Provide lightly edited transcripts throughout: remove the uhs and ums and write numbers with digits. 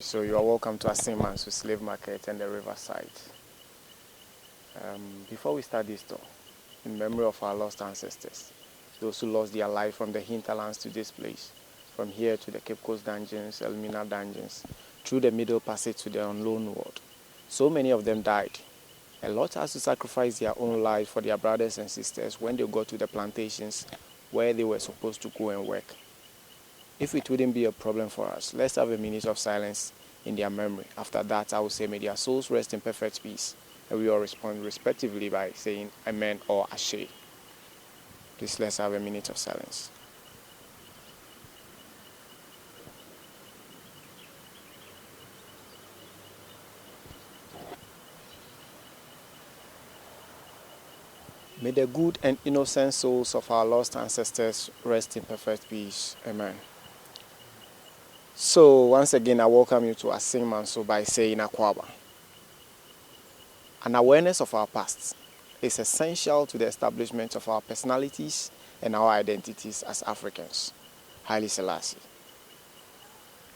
So you are welcome to Assin Manso Slave Market and the Riverside. Before we start this tour, in memory of our lost ancestors, those who lost their life from the hinterlands to this place, from here to the Cape Coast dungeons, Elmina dungeons, through the Middle Passage to the unknown world. So many of them died. A lot had to sacrifice their own lives for their brothers and sisters when they got to the plantations where they were supposed to go and work. If it wouldn't be a problem for us, let's have a minute of silence in their memory. After that, I will say, may their souls rest in perfect peace. And we all respond respectively by saying Amen or Ashe. Please, let's have a minute of silence. May the good and innocent souls of our lost ancestors rest in perfect peace. Amen. So, once again, I welcome you to Assin Manso by saying Akwaba. An awareness of our past is essential to the establishment of our personalities and our identities as Africans. Haile Selassie.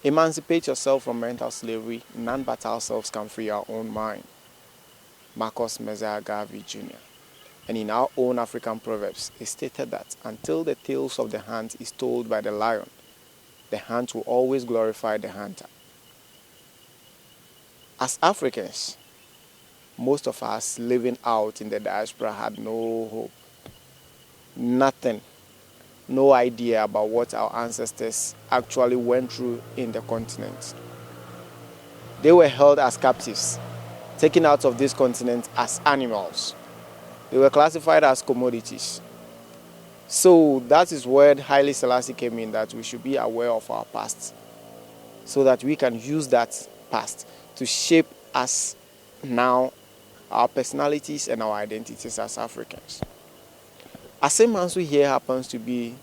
Emancipate yourself from mental slavery. None but ourselves can free our own mind. Marcus Messiah Garvey Jr. And in our own African proverbs, it stated that until the tales of the hunt is told by the lion, the hunt will always glorify the hunter. As Africans, most of us living out in the diaspora had no hope, nothing, no idea about what our ancestors actually went through in the continent. They were held as captives, taken out of this continent as animals. They were classified as commodities. So that is where Haile Selassie came in, that we should be aware of our past so that we can use that past to shape us now, our personalities and our identities as Africans. Assin Manso here happens to be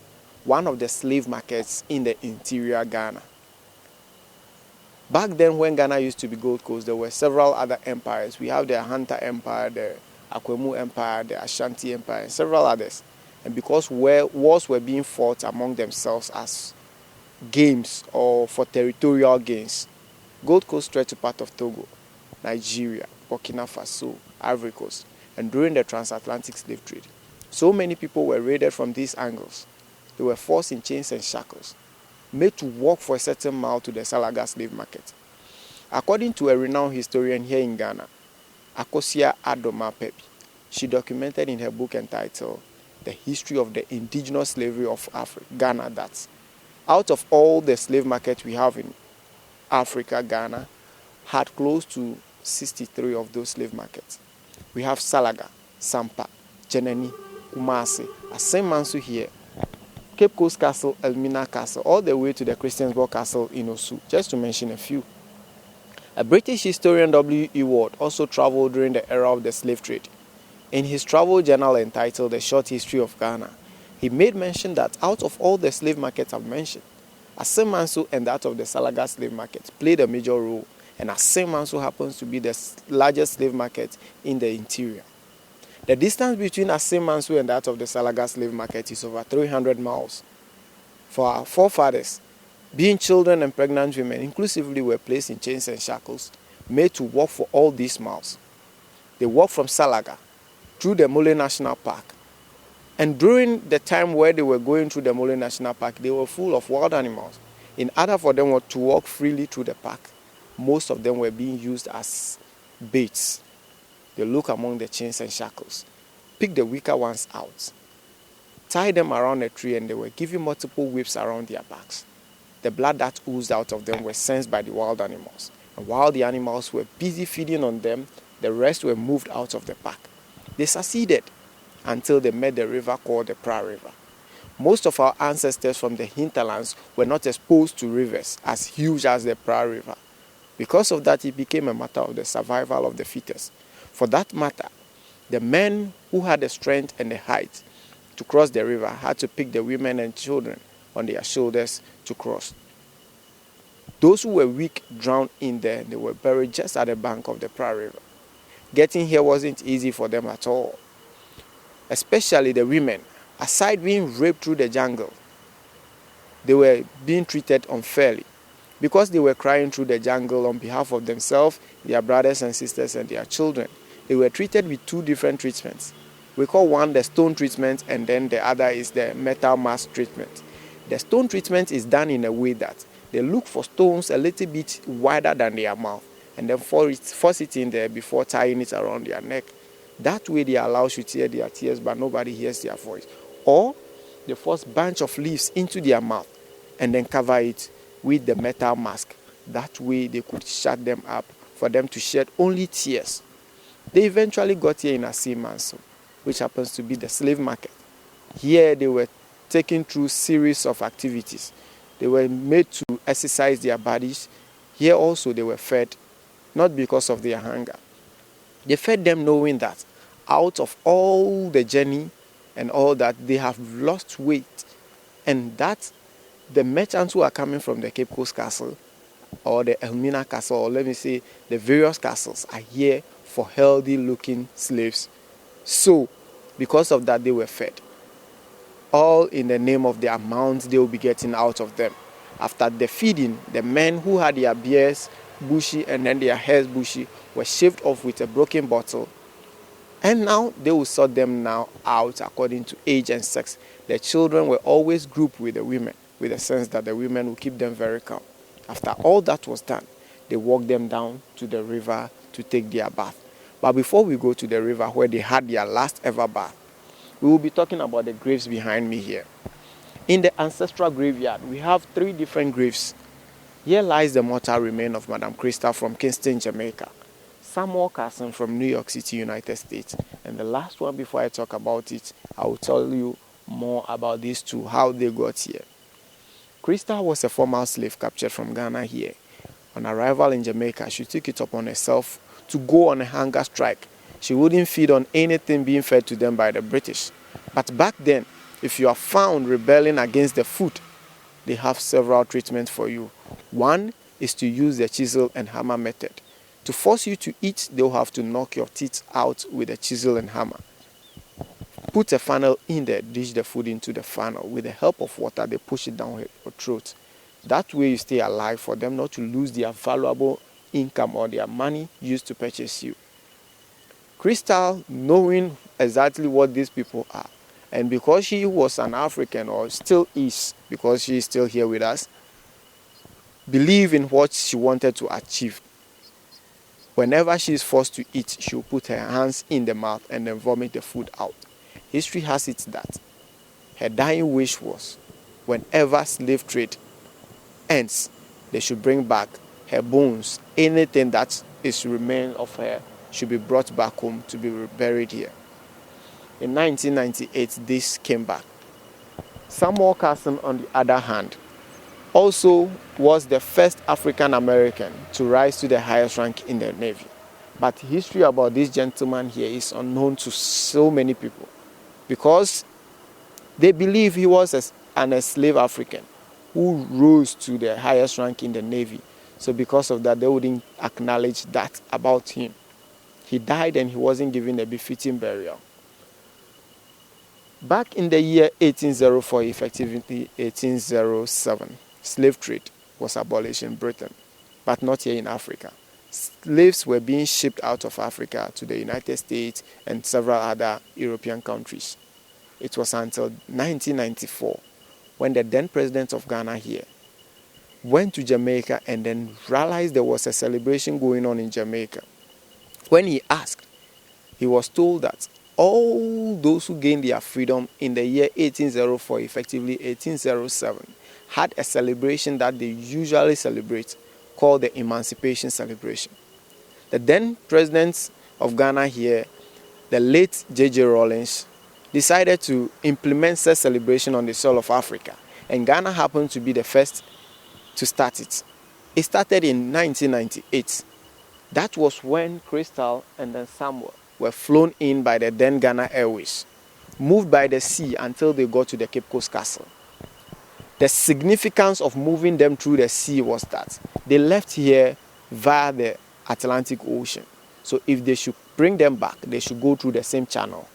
one of the slave markets in the interior Ghana. Back then when Ghana used to be Gold Coast, there were several other empires. We have the Hunter Empire, the Akwemu Empire, the Ashanti Empire, and several others. And because wars were being fought among themselves as games or for territorial gains, Gold Coast stretched to part of Togo, Nigeria, Burkina Faso, Ivory Coast, and during the transatlantic slave trade. So many people were raided from these angles. They were forced in chains and shackles, made to walk for a certain mile to the Salaga slave market. According to a renowned historian here in Ghana, Akosia Adoma Pepi, she documented in her book entitled The History of the Indigenous Slavery of Ghana that out of all the slave markets we have in Africa, Ghana had close to 63 of those slave markets. We have Salaga, Sampa, Jeneni, Kumasi, Assin Manso here, Cape Coast Castle, Elmina Castle, all the way to the Christiansborg Castle in Osu, just to mention a few. A British historian, W.E. Ward, also traveled during the era of the slave trade. In his travel journal entitled The Short History of Ghana, he made mention that out of all the slave markets I've mentioned, Assin Manso and that of the Salaga slave market played a major role, and Assin Manso happens to be the largest slave market in the interior. The distance between Assin Manso and that of the Salaga slave market is over 300 miles. For our forefathers, being children and pregnant women inclusively were placed in chains and shackles, made to walk for all these miles. They walked from Salaga through the Mole National Park. And during the time where they were going through the Mole National Park, they were full of wild animals. In order for them to walk freely through the park, most of them were being used as baits. They look among the chains and shackles, pick the weaker ones out, tie them around a tree, and they were given multiple whips around their backs. The blood that oozed out of them was sensed by the wild animals. And while the animals were busy feeding on them, the rest were moved out of the park. They succeeded until they met the river called the Pra River. Most of our ancestors from the hinterlands were not exposed to rivers as huge as the Pra River. Because of that, it became a matter of the survival of the fittest. For that matter, the men who had the strength and the height to cross the river had to pick the women and children on their shoulders to cross. Those who were weak drowned in there, and they were buried just at the bank of the Pra River. Getting here wasn't easy for them at all, especially the women. Aside being raped through the jungle, they were being treated unfairly. because they were crying through the jungle on behalf of themselves, their brothers and sisters, and their children. They were treated with two different treatments. We call one the stone treatment, and then the other is the metal mask treatment. The stone treatment is done in a way that they look for stones a little bit wider than their mouth, and then force it in there before tying it around their neck. That way they allow you to hear their tears, but nobody hears their voice. Or they force a bunch of leaves into their mouth and then cover it with the metal mask. That way they could shut them up for them to shed only tears. They eventually got here in Assin Manso, which happens to be the slave market. Here they were taken through series of activities. They were made to exercise their bodies. Here also they were fed, not because of their hunger. They fed them knowing that out of all the journey and all that, they have lost weight, and that the merchants who are coming from the Cape Coast Castle or the Elmina Castle, or let me say the various castles, are here for healthy looking slaves. So because of that, they were fed, all in the name of the amount they will be getting out of them. After the feeding, the men who had their beards bushy and then their hairs bushy were shaved off with a broken bottle, and now they will sort them now out according to age and sex. The children were always grouped with the women, with the sense that the women will keep them very calm. After all that was done, they walked them down to the river to take their bath. But before we go to the river where they had their last ever bath, we will be talking about the graves behind me here. In the ancestral graveyard, we have 3 different graves. Here lies the mortal remain of Madam Krista from Kingston, Jamaica, Samuel Carson from New York City, United States, and the last one, before I talk about it, I will tell you more about these two, how they got here. Krista was a former slave captured from Ghana here. On arrival in Jamaica, she took it upon herself to go on a hunger strike. She wouldn't feed on anything being fed to them by the British. But back then, if you are found rebelling against the food, they have several treatments for you. One is to use the chisel and hammer method. To force you to eat, they'll have to knock your teeth out with a chisel and hammer. Put a funnel in there, dish the food into the funnel. With the help of water, they push it down your throat. That way you stay alive, for them not to lose their valuable income or their money used to purchase you. Crystal, knowing exactly what these people are, and because she was an African, or still is, because she is still here with us, believe in what she wanted to achieve. Whenever she is forced to eat, she will put her hands in the mouth and then vomit the food out. History has it that her dying wish was, whenever slave trade ends, they should bring back her bones. Anything that is remain of her should be brought back home to be buried here. In 1998, this came back. Samuel Carson, on the other hand, also was the first African American to rise to the highest rank in the Navy. But history about this gentleman here is unknown to so many people, because they believe he was an enslaved African who rose to the highest rank in the Navy. So because of that, they wouldn't acknowledge that about him. He died and he wasn't given a befitting burial. Back in the year 1804, effectively 1807, slave trade was abolished in Britain, but not here in Africa. Slaves were being shipped out of Africa to the United States and several other European countries. It was until 1994 when the then president of Ghana here went to Jamaica and then realized there was a celebration going on in Jamaica. When he asked, he was told that all those who gained their freedom in the year 1804, effectively 1807, had a celebration that they usually celebrate called the emancipation celebration. The then president of Ghana here, the late J.J. Rawlings, decided to implement such celebration on the soil of Africa, and Ghana happened to be the first to start it. It started in 1998. That was when Crystal and then Samuel were flown in by the then Ghana Airways, moved by the sea until they got to the Cape Coast Castle. The significance of moving them through the sea was that they left here via the Atlantic Ocean. So if they should bring them back, they should go through the same channel.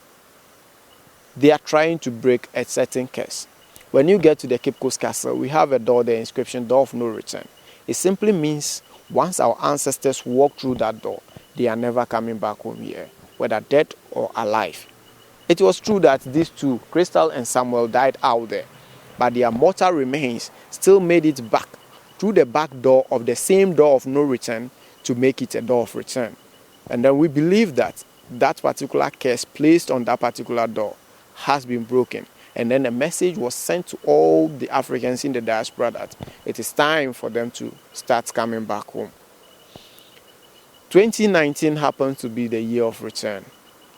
They are trying to break a certain curse. When you get to the Cape Coast Castle, we have a door there, inscription, door of no return. It simply means once our ancestors walk through that door, they are never coming back home here, whether dead or alive. It was true that these two, Crystal and Samuel, died out there, but their mortal remains still made it back through the back door of the same door of no return to make it a door of return. And then we believe that that particular curse placed on that particular door has been broken. And then a message was sent to all the Africans in the diaspora that it is time for them to start coming back home. 2019 happened to be the year of return,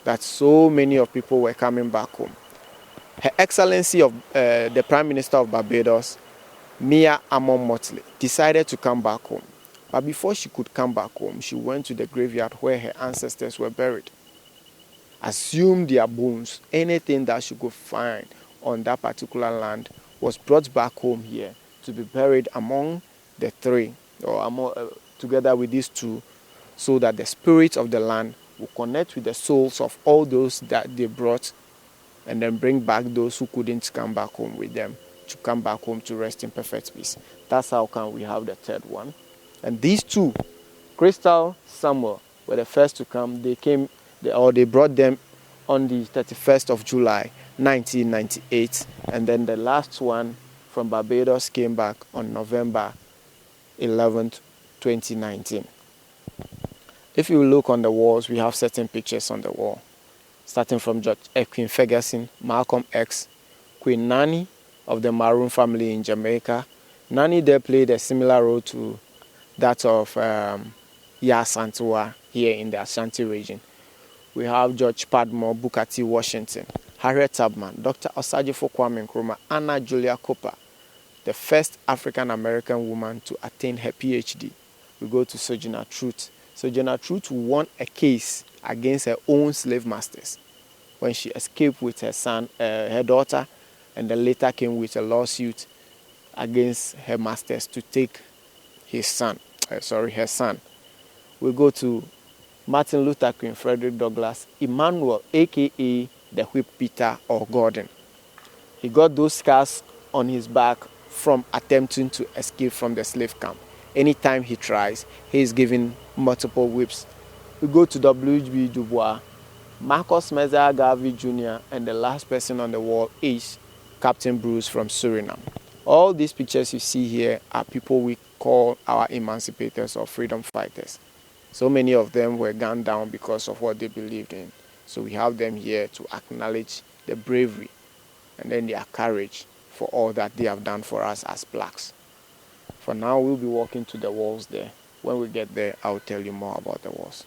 that so many of people were coming back home. Her Excellency of the Prime Minister of Barbados, Mia Amon-Motley, decided to come back home. But before she could come back home, she went to the graveyard where her ancestors were buried. Assumed their bones, anything that she could find on that particular land was brought back home here to be buried among the three, or together with these two, so that the spirits of the land will connect with the souls of all those that they brought, and then bring back those who couldn't come back home with them to come back home to rest in perfect peace. That's how come we have the third one. And these two, Crystal, Samuel, were the first to come. They brought them on the 31st of July, 1998. And then the last one from Barbados came back on November 11th, 2019. If you look on the walls, we have certain pictures on the wall, starting from Queen Ferguson, Malcolm X, Queen Nanny of the Maroon family in Jamaica. Nanny there played a similar role to that of Santua here in the Ashanti region. We have George Padmore, Booker T. Washington, Harriet Tubman, Dr. Osagyefo Kwame Nkrumah, Anna Julia Cooper, the first African-American woman to attain her PhD. We go to Sojourner Truth. Sojourner Truth won a case against her own slave masters when she escaped with her daughter, and then later came with a lawsuit against her masters to take her son. We go to Martin Luther King, Frederick Douglass, Emmanuel, aka the Whip Peter or Gordon. He got those scars on his back from attempting to escape from the slave camp. Anytime he tries, he is given multiple whips. We go to W.B. Du Bois, Marcus Mezar Garvey Jr., and the last person on the wall is Captain Bruce from Suriname. All these pictures you see here are people we call our emancipators or freedom fighters. So many of them were gunned down because of what they believed in. So we have them here to acknowledge the bravery and then their courage for all that they have done for us as blacks. For now, we'll be walking to the walls there. When we get there, I'll tell you more about the walls.